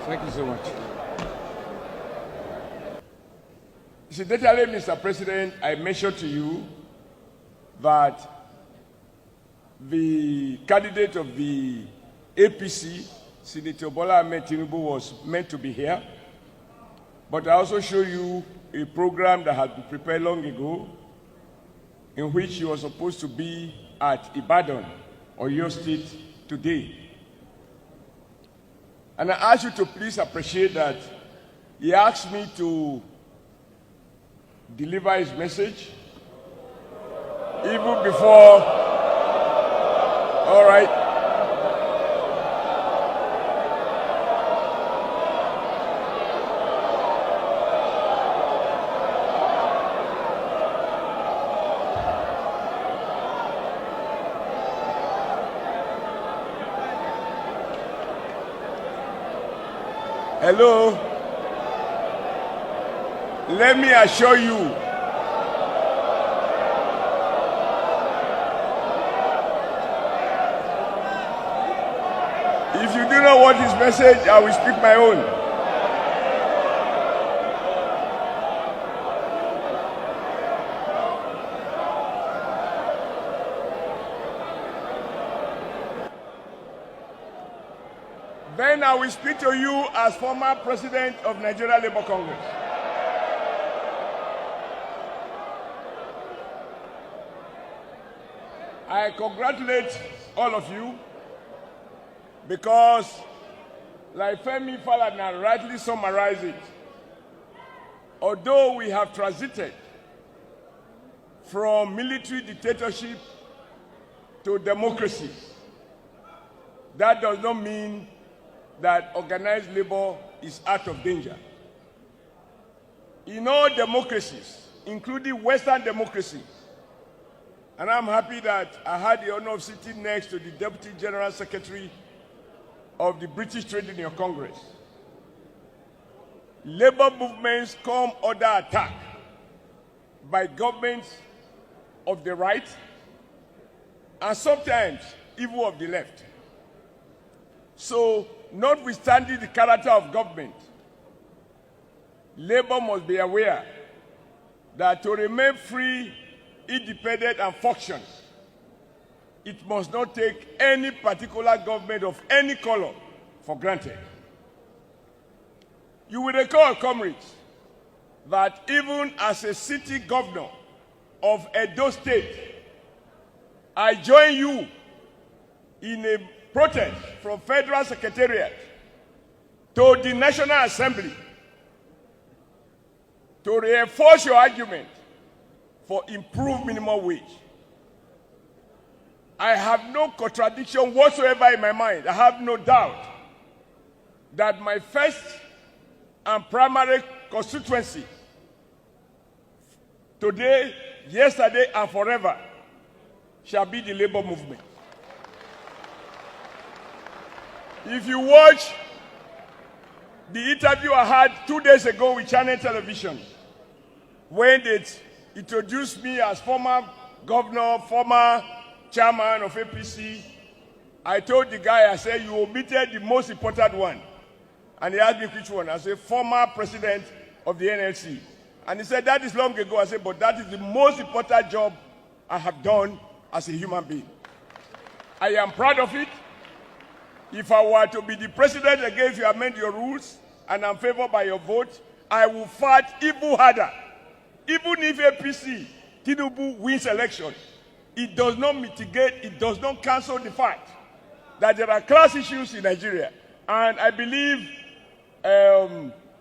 Thank you so much. Incidentally, Mr. President, I mentioned to you that the candidate of the APC, Senator Bola Ahmed Tinubu, was meant to be here. But I also show you a program that had been prepared long ago in which he was supposed to be at Ibadan, Oyo State, today. And I ask you to please appreciate that he asked me to deliver his message even before. All right. Hello. Let me assure you, if you do not want his message, I will speak my own. Then I will speak to you as former president of Nigeria Labour Congress. I congratulate all of you because, like Femi Falana rightly summarized it, although we have transited from military dictatorship to democracy, that does not mean that organized labor is out of danger. In all democracies, including Western democracies, and I'm happy that I had the honor of sitting next to the Deputy General Secretary of the British Trade Union Congress, labor movements come under attack by governments of the right and sometimes even of the left. So, notwithstanding the character of government, labor must be aware that to remain free, independent, and function, it must not take any particular government of any color for granted. You will recall, comrades, that even as a city governor of Edo State, I joined you in a protest from Federal Secretariat to the National Assembly to reinforce your argument for improved minimum wage. I have no contradiction whatsoever in my mind. I have no doubt that my first and primary constituency, today, yesterday, and forever, shall be the labor movement. If you watch the interview I had 2 days ago with Channel Television, when they introduced me as former governor, former chairman of APC, I told the guy, I said, you omitted the most important one. And he asked me which one. I said, former president of the NLC. And he said, that is long ago. I said, but that is the most important job I have done as a human being. I am proud of it. If I were to be the president again, if you amend your rules and I'm favored by your vote, I will fight even harder. Even if APC, Tinubu wins election, it does not mitigate, it does not cancel the fact that there are class issues in Nigeria. And I believe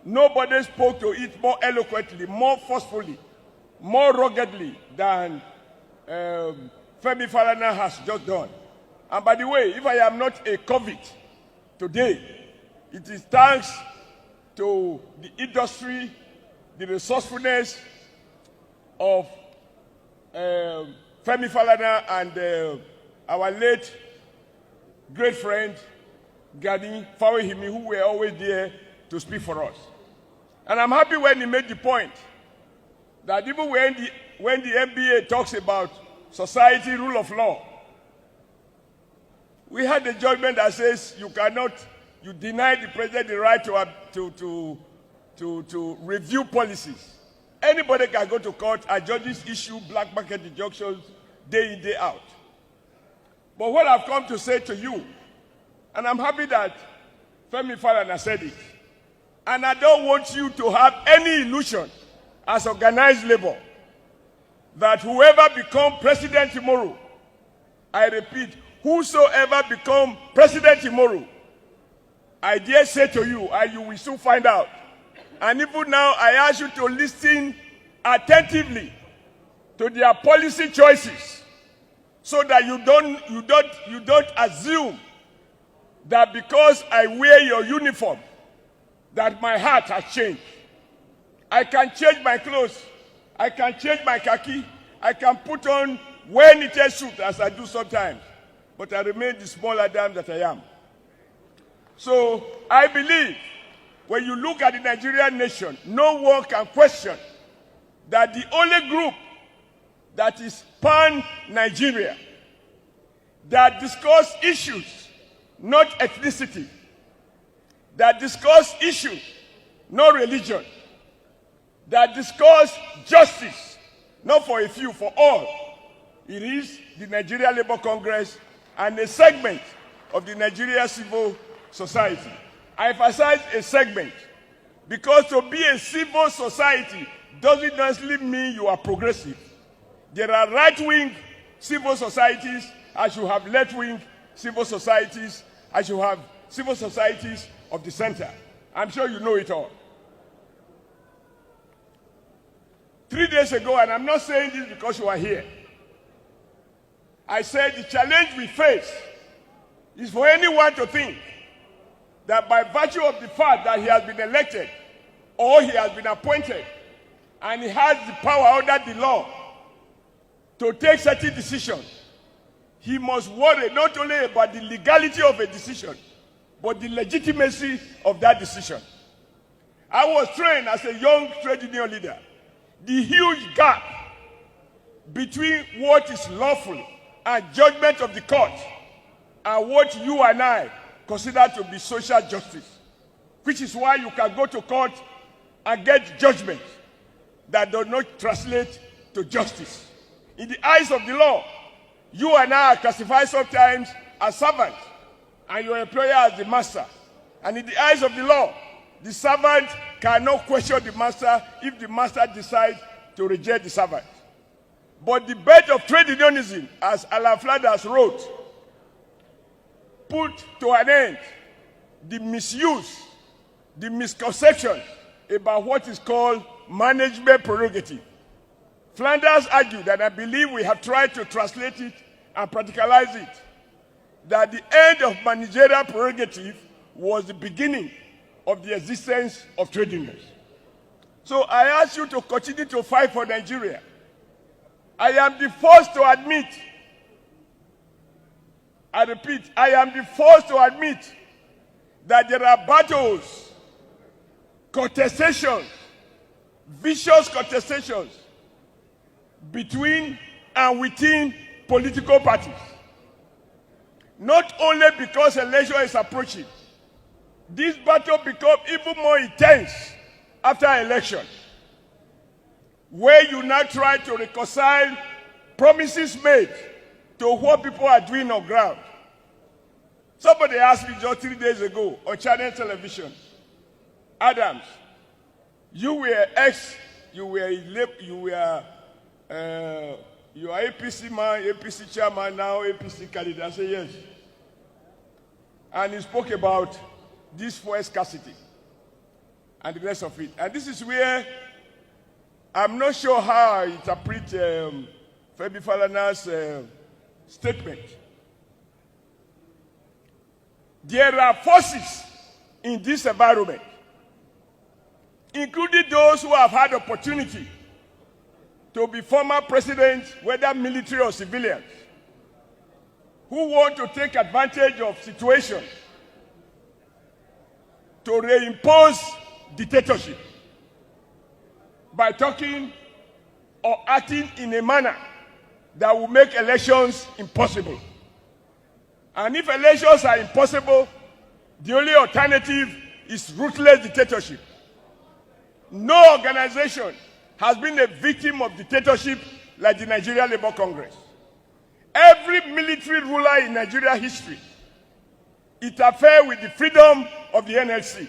nobody spoke to it more eloquently, more forcefully, more ruggedly than Femi Falana has just done. And by the way, if I am not a convict today, it is thanks to the industry, the resourcefulness of Femi Falana and our late great friend, Gani Fawehimi, who were always there to speak for us. And I'm happy when he made the point that even when the NBA talks about society, rule of law, we had a judgment that says you you deny the president the right to review policies. Anybody can go to court and judges issue black market injunctions day in, day out. But what I've come to say to you, and I'm happy that Femi Falana said it, and I don't want you to have any illusion as organized labor that whoever become president tomorrow, I repeat, whosoever become president tomorrow, I dare say to you, and you will soon find out. And even now, I ask you to listen attentively to their policy choices, so that you don't assume that because I wear your uniform, that my heart has changed. I can change my clothes. I can change my khaki. I can put on well-knitted suit as I do sometimes. But I remain the small Adam that I am. So I believe when you look at the Nigerian nation, no one can question that the only group that is pan-Nigeria, that discuss issues, not ethnicity, that discuss issues, not religion, that discuss justice, not for a few, for all. It is the Nigeria Labour Congress and a segment of the Nigeria civil society. I emphasize a segment because to be a civil society doesn't necessarily mean you are progressive. There are right-wing civil societies, as you have left-wing civil societies, as you have civil societies of the center. I'm sure you know it all. 3 days ago, and I'm not saying this because you are here, I said the challenge we face is for anyone to think that by virtue of the fact that he has been elected or he has been appointed and he has the power under the law to take certain decisions, he must worry not only about the legality of a decision, but the legitimacy of that decision. I was trained as a young trade union leader. The huge gap between what is lawful and judgment of the court and what you and I consider to be social justice, which is why you can go to court and get judgment that does not translate to justice. In the eyes of the law, you and I are classified sometimes as servants and your employer as the master. And in the eyes of the law, the servant cannot question the master if the master decides to reject the servant. But the birth of trade unionism, as Alan Flanders wrote, put to an end the misuse, the misconception about what is called management prerogative. Flanders argued, and I believe we have tried to translate it and practicalize it, that the end of managerial prerogative was the beginning of the existence of trade unions. So I ask you to continue to fight for Nigeria. I am the first to admit, I repeat, I am the first to admit that there are battles, contestations, vicious contestations between and within political parties. Not only because election is approaching, this battle becomes even more intense after election, where you now try to reconcile promises made to what people are doing on ground. Somebody asked me just 3 days ago on channel television, Adams, you were APC man, APC chairman, now APC candidate. I said yes. And he spoke about this fuel scarcity and the rest of it. And this is where I'm not sure how I interpret Femi Falana's statement. There are forces in this environment, including those who have had opportunity to be former presidents, whether military or civilians, who want to take advantage of situations to reimpose dictatorship by talking or acting in a manner that will make elections impossible. And if elections are impossible, The only alternative is ruthless dictatorship. No organization has been a victim of dictatorship like the Nigeria Labour Congress. Every military ruler in Nigeria history interfered with the freedom of the NLC.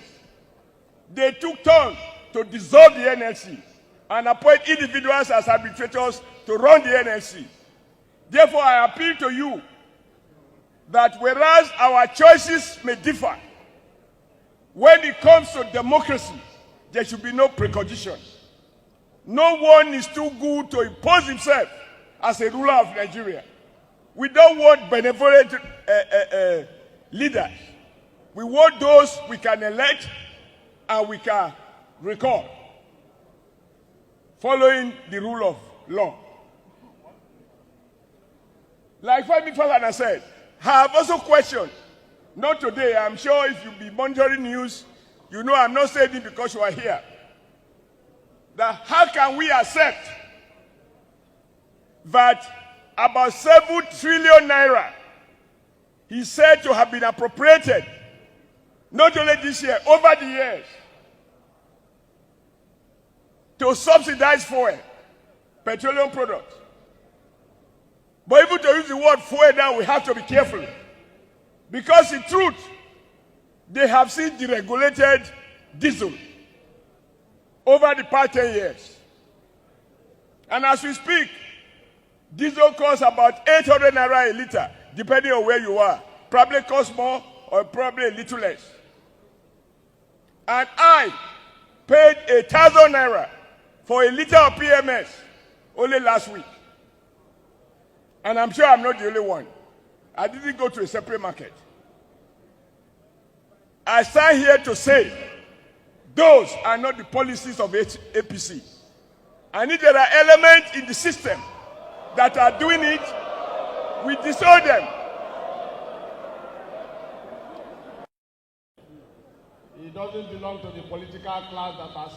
They took turns to dissolve the NLC and appoint individuals as arbitrators to run the NLC. Therefore, I appeal to you that whereas our choices may differ, when it comes to democracy, there should be no precondition. No one is too good to impose himself as a ruler of Nigeria. We don't want benevolent leaders. We want those we can elect and we can recall, following the rule of law. Like Femi Falana said, I have also questioned, not today, I'm sure if you be monitoring news, you know I'm not saying it because you are here, that how can we accept that about 7 trillion naira is said to have been appropriated, not only this year, over the years, to subsidize fuel, petroleum products. But even to use the word fuel now, we have to be careful. Because in truth, they have seen deregulated diesel over the past 10 years. And as we speak, diesel costs about 800 naira a liter, depending on where you are. Probably costs more or probably a little less. And I paid 1,000 naira for a liter of PMS only last week. And I'm sure I'm not the only one. I didn't go to a separate market. I stand here to say those are not the policies of APC. And if there are elements in the system that are doing it, we disown them. He doesn't belong to the political class that has